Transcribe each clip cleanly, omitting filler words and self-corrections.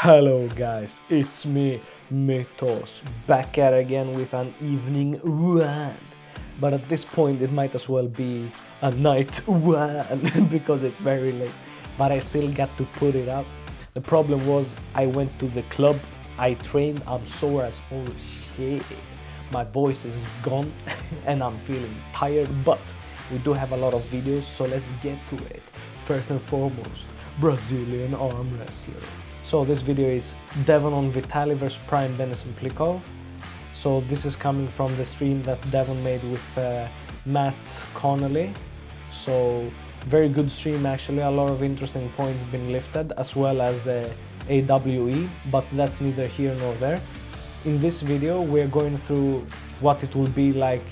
Hello guys, it's me, Mythos, back at again with an evening WAN. But at this point it might as well be a night WAN because it's very late. But I still got to put it up. The problem was I went to the club, I trained, I'm sore as holy shit. My voice is gone and I'm feeling tired, but we do have a lot of videos, so let's get to it. First and foremost, Brazilian arm wrestler. So this video is Devon on Vitaly vs Prime Dennis and Plikov. So this is coming from the stream that Devon made with Matt Connolly. So very good stream actually, a lot of interesting points been lifted, as well as the AWE, but that's neither here nor there. In this video we're going through what it will be like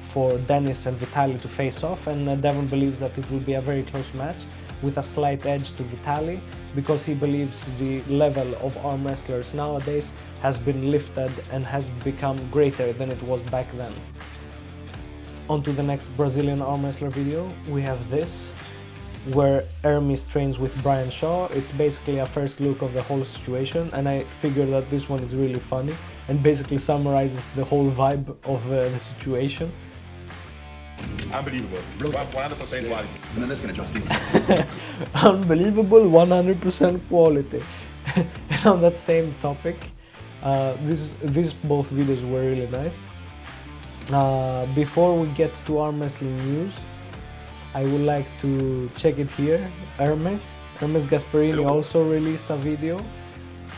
for Dennis and Vitaly to face off, and Devon believes that it will be a very close match with a slight edge to Vitaly, because he believes the level of arm wrestlers nowadays has been lifted and has become greater than it was back then. On to the next Brazilian arm wrestler video, we have this, where Hermes trains with Brian Shaw. It's basically a first look of the whole situation, and I figure that this one is really funny and basically summarizes the whole vibe of the situation. Unbelievable. 100% quality. And then this can adjust. Unbelievable 100% quality. And on that same topic, these both videos were really nice. Before we get to arm wrestling news, I would like to check it here. Ermesgasparini also released a video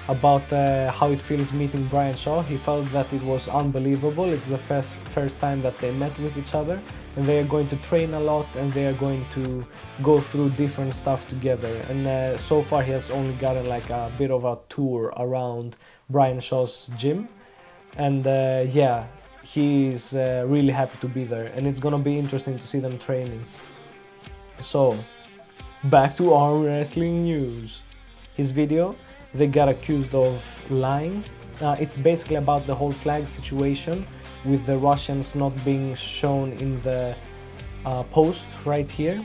about how it feels meeting Brian Shaw. He felt that it was unbelievable. It's the first time that they met with each other, and they are going to train a lot and they are going to go through different stuff together. And so far he has only gotten like a bit of a tour around Brian Shaw's gym, and yeah, he's really happy to be there, and it's gonna be interesting to see them training. So back to arm wrestling news. His video, they got accused of lying. It's basically about the whole flag situation with the Russians not being shown in the post right here,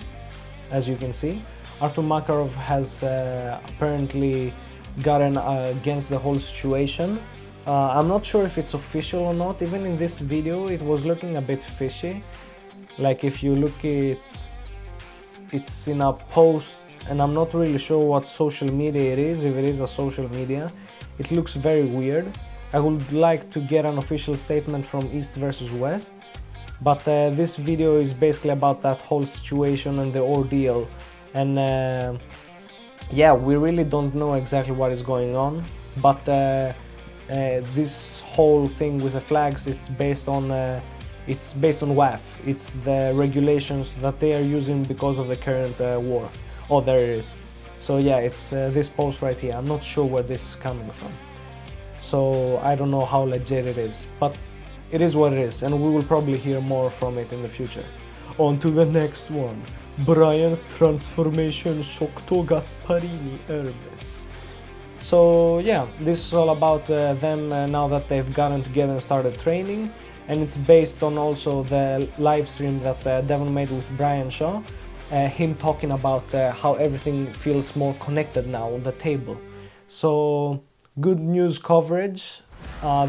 as you can see. Arthur Makarov has apparently gotten against the whole situation. I'm not sure if it's official or not. Even in this video it was looking a bit fishy. Like if you look at it's in a post, and I'm not really sure what social media it is, if it is a social media. It looks very weird. I would like to get an official statement from East versus West, but this video is basically about that whole situation and the ordeal, and yeah, we really don't know exactly what is going on, but this whole thing with the flags is based on WAF. It's the regulations that they are using because of the current war. Oh, there it is. So yeah, it's this post right here. I'm not sure where this is coming from, so I don't know how legit it is, but it is what it is, and we will probably hear more from it in the future. On to the next one. Brian's transformation Shokto Gasparini Hermes. So yeah, this is all about them now that they've gotten together and started training. And it's based on also the live stream that Devon made with Brian Shaw, him talking about how everything feels more connected now on the table. So good news coverage.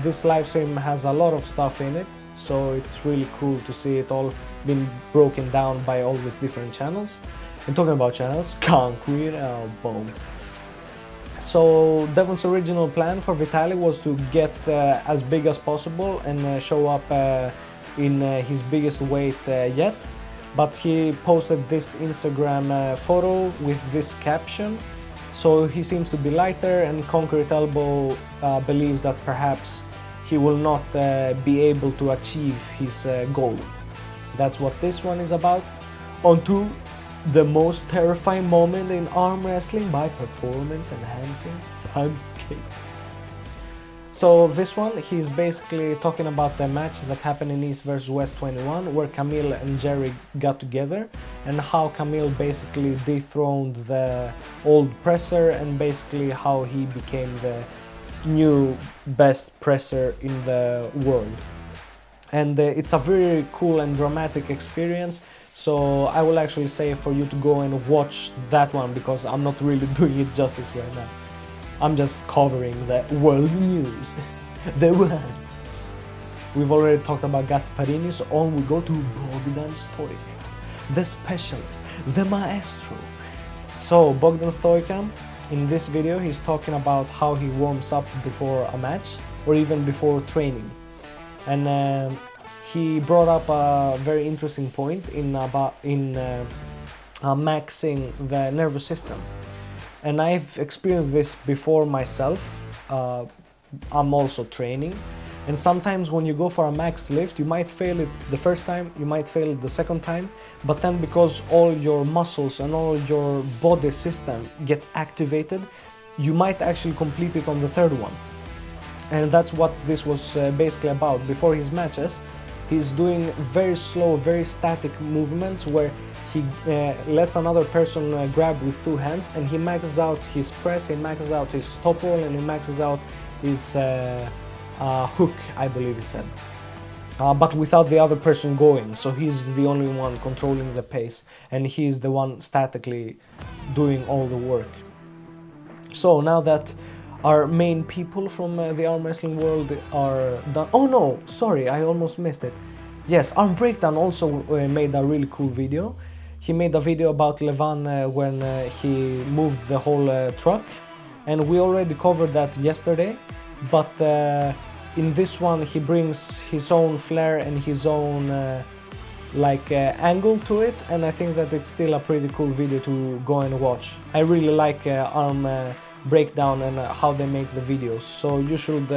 This live stream has a lot of stuff in it, so it's really cool to see it all being broken down by all these different channels. And talking about channels, Concrete Elbow. So Devon's original plan for Vitaly was to get as big as possible and show up in his biggest weight yet, but he posted this Instagram photo with this caption. So he seems to be lighter, and Concrete Elbow believes that perhaps he will not be able to achieve his goal. That's what this one is about. On to the most terrifying moment in arm wrestling by performance enhancing pancakes. So this one, he's basically talking about the match that happened in East vs West 21, where Camille and Jerry got together, and how Camille basically dethroned the old presser, and basically how he became the new best presser in the world. And it's a very cool and dramatic experience. So I will actually say for you to go and watch that one, because I'm not really doing it justice right now. I'm just covering the world news. The WAN. We've already talked about Gasparini, so on we go to Bogdan Stoica, the specialist, the maestro. So Bogdan Stoica, in this video, he's talking about how he warms up before a match or even before training. And he brought up a very interesting point in maxing the nervous system. And I've experienced this before myself. I'm also training. And sometimes when you go for a max lift, you might fail it the first time, you might fail it the second time, but then because all your muscles and all your body system gets activated, you might actually complete it on the third one. And that's what this was basically about. Before his matches, he's doing very slow, very static movements where he lets another person grab with two hands, and he maxes out his press, he maxes out his top roll, and he maxes out his hook, I believe he said, but without the other person going, so he's the only one controlling the pace and he's the one statically doing all the work. So now that our main people from the arm wrestling world are done. Oh no, sorry, I almost missed it. Yes, Arm Breakdown also made a really cool video. He made a video about Levan when he moved the whole truck, and we already covered that yesterday. But in this one he brings his own flair and his own angle to it, and I think that it's still a pretty cool video to go and watch. I really like Arm Breakdown and how they make the videos, so you should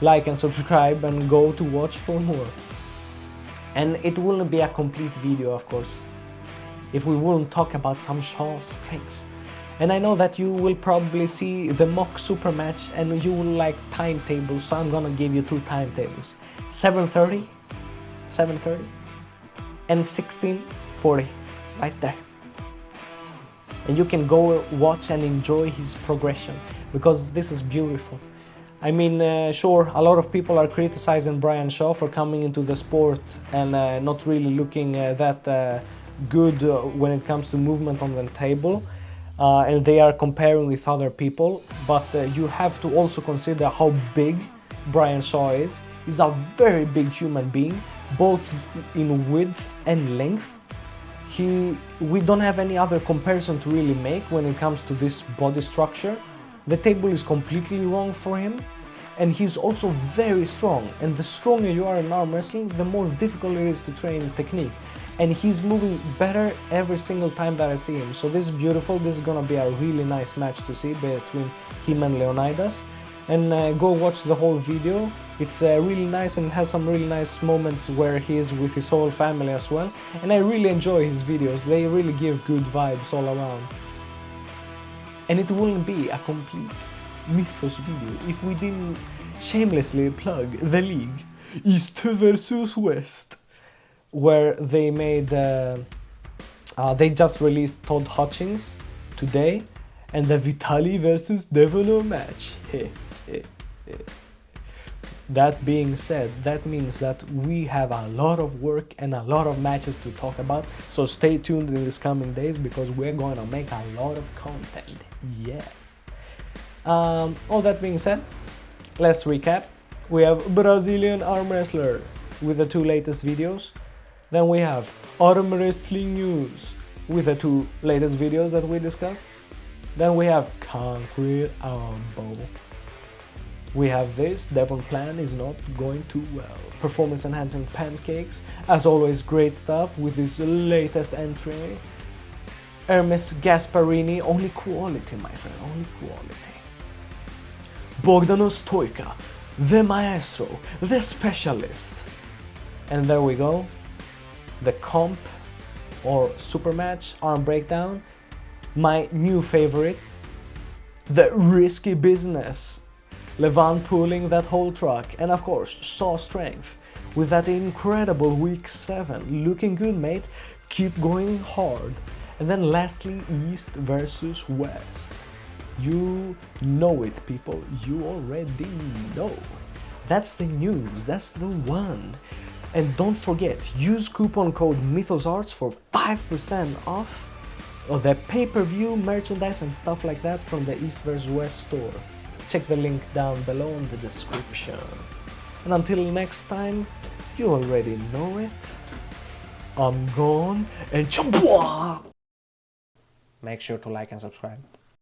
like and subscribe and go to watch for more. And it wouldn't be a complete video, of course, if we wouldn't talk about some show strength. And I know that you will probably see the mock super match and you will like timetables, so I'm gonna give you two timetables. 7:30, 7:30 and 16:40, right there. And you can go watch and enjoy his progression, because this is beautiful. I mean, sure, a lot of people are criticizing Brian Shaw for coming into the sport and not really looking that good when it comes to movement on the table. And they are comparing with other people, but you have to also consider how big Brian Shaw is. He's a very big human being, both in width and length. We don't have any other comparison to really make when it comes to this body structure. The table is completely wrong for him, and he's also very strong. And the stronger you are in arm wrestling, the more difficult it is to train technique. And he's moving better every single time that I see him. So this is beautiful. This is gonna be a really nice match to see between him and Leonidas. And go watch the whole video. It's really nice and has some really nice moments where he is with his whole family as well. And I really enjoy his videos. They really give good vibes all around. And it wouldn't be a complete Mythos video if we didn't shamelessly plug the league East versus West, where they made they just released Todd Hutchings today, and the Vitali versus Devolo match. That being said, that means that we have a lot of work and a lot of matches to talk about, so stay tuned in these coming days because we're going to make a lot of content. Yes. All that being said, let's recap. We have Brazilian arm wrestler with the two latest videos. Then we have arm wrestling news with the two latest videos that we discussed. Then we have concrete elbow. We have this, Devon Plan is not going too well. Performance enhancing pancakes, as always great stuff with his latest entry. Ermesgasparini, only quality my friend, only quality. Bogdan Stoica, the maestro, the specialist. And there we go. The comp or super match arm breakdown, my new favorite, the risky business, Levan pulling that whole truck, and of course Saw strength with that incredible week 7, looking good mate, keep going hard. And then lastly, East versus West. You know it, people, you already know. That's the news, that's the one. And don't forget, use coupon code MythosArts for 5% off the pay-per-view merchandise and stuff like that from the East vs West store. Check the link down below in the description. And until next time, you already know it. I'm gone and chambua! Make sure to like and subscribe.